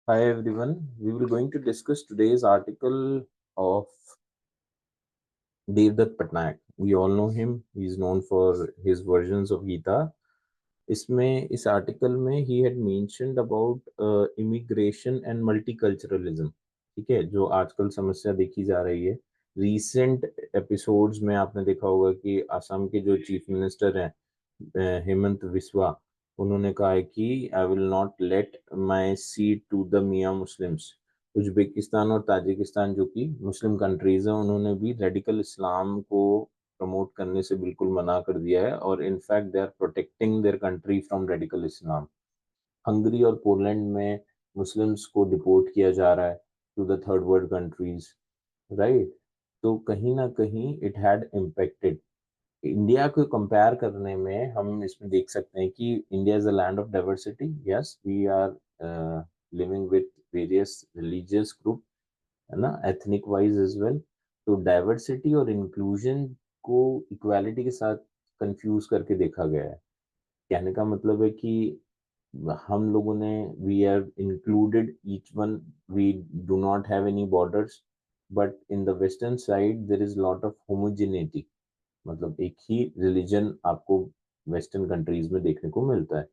Hi everyone. We will going to discuss today's article of Devdutt Patnaik. We all know him. He is known for his versions of Gita. इसमें इस article में he had mentioned about immigration and multiculturalism. ठीक है, जो आजकल समस्या देखी जा रही है. Recent एपिसोड्स में आपने देखा होगा कि असम के जो चीफ मिनिस्टर हैं हेमंत बिस्वा, उन्होंने कहा है कि I will not let my seat to the मियाँ मुस्लिम्स. उज्बेकिस्तान और ताजिकिस्तान जो कि मुस्लिम कंट्रीज हैं, उन्होंने भी रेडिकल इस्लाम को प्रमोट करने से बिल्कुल मना कर दिया है और in fact they are protecting their country from radical Islam. Hungary और पोलैंड में मुस्लिम्स को डिपोर्ट किया जा रहा है to the third world countries, right. तो कहीं ना कहीं इट हैड इम्पेक्टेड. इंडिया को कंपेयर करने में हम इसमें देख सकते हैं कि India is a land of diversity. Yes, we are living with various religious group, है ना, एथनिक वाइज एज वेल. तो डाइवर्सिटी और इंक्लूजन को इक्वालिटी के साथ कंफ्यूज करके देखा गया है. कहने का मतलब है कि हम लोगों ने we have included each one. We do not have any borders, but in the western side there is lot of homogeneity. मतलब एक ही रिलीजन आपको वेस्टर्न कंट्रीज में देखने को मिलता है.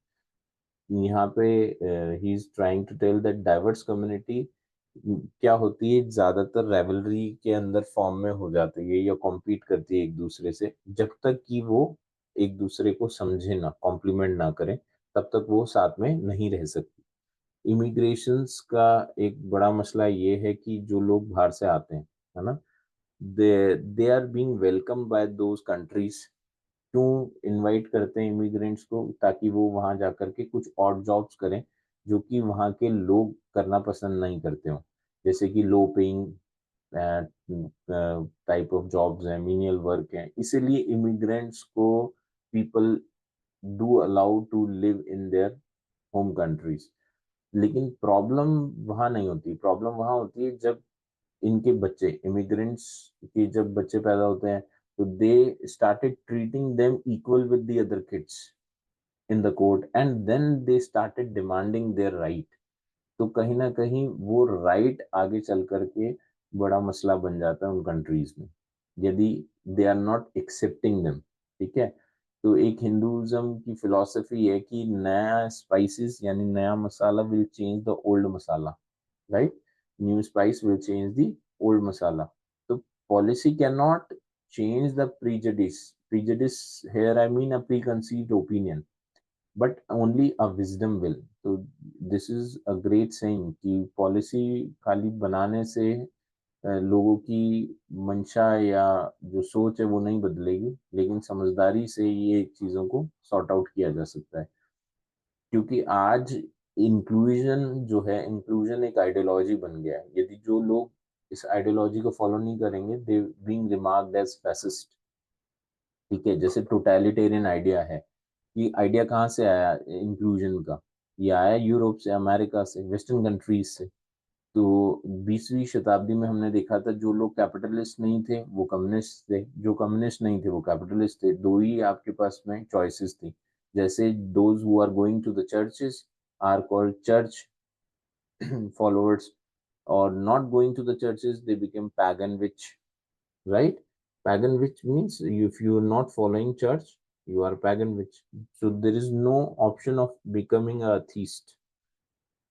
यहाँ पे he is trying to tell that diverse community क्या होती है, ज्यादातर रेवलरी के अंदर फॉर्म में हो जाती है या कॉम्पीट करती है एक दूसरे से. जब तक कि वो एक दूसरे को समझे ना, कॉम्प्लीमेंट ना करें, तब तक वो साथ में नहीं रह सकती. इमिग्रेशंस का एक बड़ा मसला ये है कि जो लोग बाहर से आते हैं, है ना, they are being welcome by those countries. क्यों इनवाइट करते हैं इमिग्रेंट्स को? ताकि वो वहां जाकर के कुछ और जॉब्स करें जो कि वहाँ के लोग करना पसंद नहीं करते हो. जैसे कि low paying type of jobs हैं, मीनियल वर्क हैं. इसीलिए इमिग्रेंट्स को people do allow to live in their home countries. लेकिन प्रॉब्लम वहाँ नहीं होती. प्रॉब्लम वहाँ होती है जब इनके बच्चे, इमिग्रेंट्स के जब बच्चे पैदा होते हैं, तो they started treating them equal with the other kids in the court and then they started demanding their right. तो कहीं ना कहीं वो राइट आगे चल करके बड़ा मसला बन जाता है उन कंट्रीज में, यदि they are not accepting them. ठीक है. तो एक हिंदुइज्म की फिलॉसफी है कि नया स्पाइसेस यानी नया मसाला will change the old masala, right? New spice will change the old masala. So policy cannot change the prejudice. Prejudice here I mean a preconceived opinion, but only a wisdom will. So this is a great saying कि policy खाली बनाने से लोगों की मंशा या जो सोच है वो नहीं बदलेगी, लेकिन समझदारी से ये चीजों को सॉर्ट आउट किया जा सकता है. क्योंकि आज इंक्लूजन जो है, इंक्लूजन एक आइडियोलॉजी बन गया है. यदि जो लोग इस आइडियोलॉजी को फॉलो नहीं करेंगे, they being remarked as fascist. ठीक है, जैसे टोटलिटेरियन आइडिया है. ये आइडिया कहाँ से आया इंक्लूजन का? ये आया यूरोप से, अमेरिका से, वेस्टर्न कंट्रीज से. तो 20वीं शताब्दी में हमने देखा था जो लोग कैपिटलिस्ट नहीं थे वो कम्युनिस्ट थे, जो कम्युनिस्ट नहीं थे वो कैपिटलिस्ट थे. दो ही आपके पास में चॉइसेस थी. जैसे those who are going to the churches are called church followers, or not going to the churches they became pagan witch, right? Pagan witch means if you are not following church, you are pagan witch. So there is no option of becoming a atheist.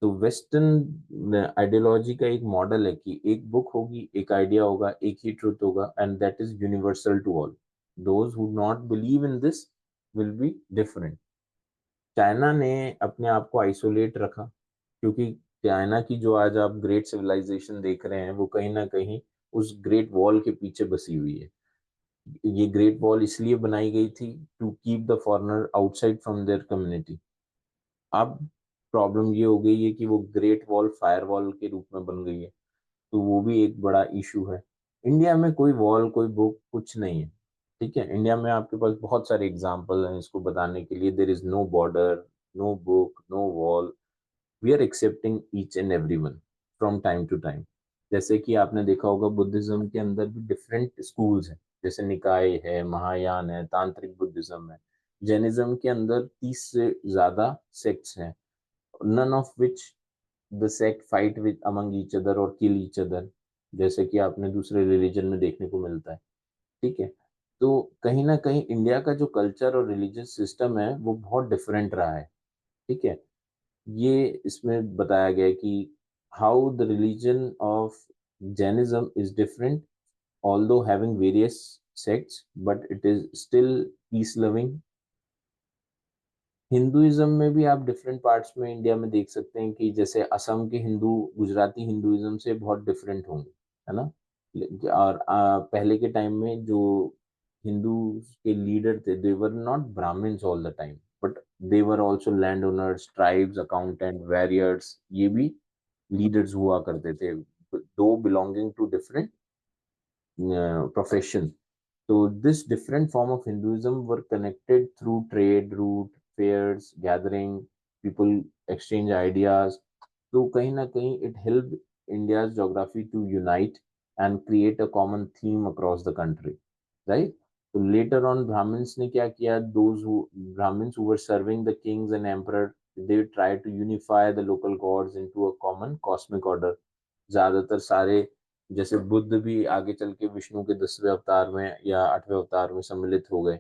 तो western ideology का एक model है कि एक book होगी, एक idea होगा, एक ही ट्रुथ होगा, and that is universal to all. Those who not believe in this will be different. China ने अपने आप को आइसोलेट रखा, क्योंकि चाइना की जो आज आप ग्रेट सिविलाइजेशन देख रहे हैं वो कहीं ना कहीं उस ग्रेट वॉल के पीछे बसी हुई है. ये ग्रेट वॉल इसलिए बनाई गई थी to keep the foreigner outside from their community. अब प्रॉब्लम ये हो गई है कि वो ग्रेट वॉल फायर वॉल के रूप में बन गई है. तो वो भी एक बड़ा इशू है. इंडिया में कोई वॉल, कोई बुक, कुछ नहीं है. ठीक है, इंडिया में आपके पास बहुत सारे एग्जाम्पल हैं इसको बताने के लिए. There is no border, no book, no wall. We are accepting each and every one from time to time. जैसे कि आपने देखा होगा बुद्धिज्म के अंदर भी डिफरेंट स्कूल्स हैं. जैसे निकाय है, महायान है, तांत्रिक बुद्धिज्म है. जैनिज्म के अंदर 30 से ज्यादा सेक्ट्स हैं, none of which the sect fight with among each other और किल ईच अदर, जैसे कि आपने दूसरे रिलीजन में देखने को मिलता है। ठीक है। तो कहीं ना कहीं इंडिया का जो कल्चर और रिलीजियस सिस्टम है वो बहुत डिफरेंट रहा है। ठीक है। ये इसमें बताया गया है कि how the religion of Jainism is different, although having various sects, but it is still peace loving। Hinduism में भी आप डिफरेंट पार्ट्स में इंडिया में देख सकते हैं कि जैसे असम के हिंदू गुजराती हिंदुइज्म से बहुत डिफरेंट होंगे, है ना। और पहले के टाइम में जो हिंदू के लीडर थे, they were not Brahmins all the time, but they were also landowners, tribes, accountant, warriors, ये भी लीडर्स हुआ करते थे, though belonging to different profession। So this different form of Hinduism were connected through trade route, fairs, gathering, people exchange ideas। तो कहीं ना कहीं it helped India's geography to unite and create a common theme across the country, right? So later on Brahmins ने क्या किया, those who Brahmins who were serving the kings and emperor, they tried to unify the local gods into a common cosmic order। ज्यादातर सारे, जैसे बुद्ध भी आगे चल के विष्णु के 10वें अवतार में या 8वें अवतार में सम्मिलित हो गए।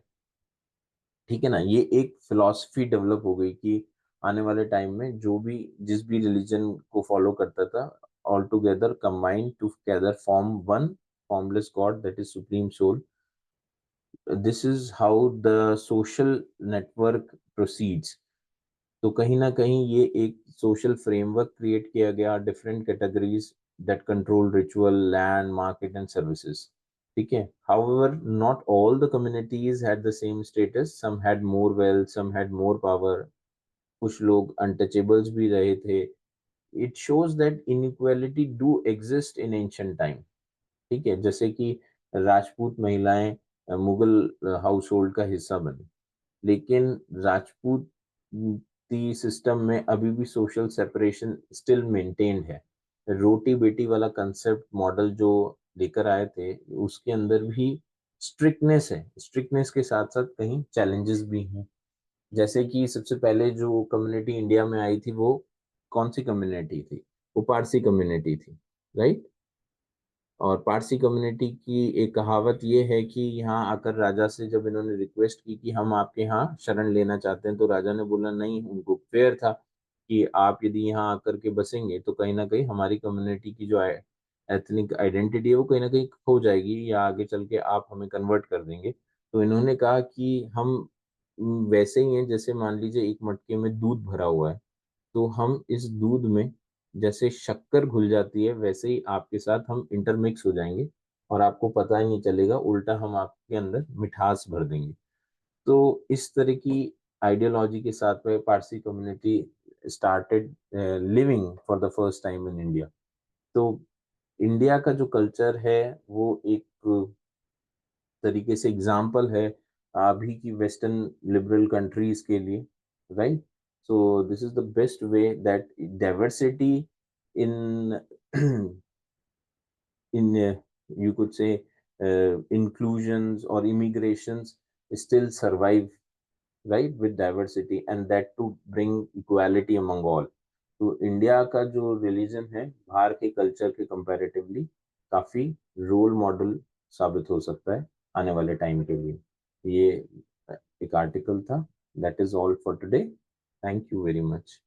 ठीक है ना। ये एक फिलॉसफी डेवलप हो गई कि आने वाले टाइम में जो भी जिस भी रिलीजन को फॉलो करता था, all together combined together form one formless god, that is supreme soul. This is how the social network proceeds. तो कहीं ना कहीं ये एक सोशल फ्रेमवर्क क्रिएट किया गया, different categories that control ritual, land, market and services. ठीक है। However not all the communities had the same status, some had more wealth, some had more power, कुछ लोग अनटचेबल्स भी रहे थे। It shows that inequality do exist in ancient time. ठीक है। जैसे कि राजपूत महिलाएं मुगल हाउस होल्ड का हिस्सा बनी, लेकिन राजपूती सिस्टम में अभी भी सोशल सेपरेशन स्टिल मेंटेन्ड है। रोटी बेटी वाला कंसेप्ट मॉडल जो लेकर आए थे, उसके अंदर भी स्ट्रिक्टनेस है, स्ट्रिक्टनेस के साथ साथ कहीं चैलेंजेस भी हैं। जैसे कि सबसे पहले जो कम्युनिटी इंडिया में आई थी वो कौन सी कम्युनिटी थी? वो पारसी कम्युनिटी थी, राइट। और पारसी कम्युनिटी की एक कहावत ये है कि यहाँ आकर राजा से जब इन्होंने रिक्वेस्ट की कि हम आपके यहाँ शरण लेना चाहते हैं, तो राजा ने बोला नहीं। उनको फेयर था कि आप यदि यहाँ आकर के बसेंगे तो कहीं ना कहीं हमारी कम्युनिटी की जो एथनिक आइडेंटिटी है वो कहीं ना कहीं खो जाएगी, या आगे चल के आप हमें कन्वर्ट कर देंगे। तो इन्होंने कहा कि हम वैसे ही हैं, जैसे मान लीजिए एक मटके में दूध भरा हुआ है, तो हम इस दूध में जैसे शक्कर घुल जाती है, वैसे ही आपके साथ हम इंटरमिक्स हो जाएंगे और आपको पता ही नहीं चलेगा, उल्टा हम आपके अंदर मिठास भर देंगे। तो इस तरह की आइडियोलॉजी के साथ में Parsi community started living for the first time in India. तो इंडिया का जो कल्चर है वो एक तरीके से एग्जाम्पल है अभी की वेस्टर्न लिबरल कंट्रीज के लिए, right. So this is the best way that diversity in in you could say inclusions or immigrations still survive, right, with diversity, and that to bring equality among all। तो India का जो religion है बाहर के culture के comparatively काफी role model साबित हो सकता है आने वाले टाइम के लिए। ये एक आर्टिकल था। That is all for today. Thank you very much.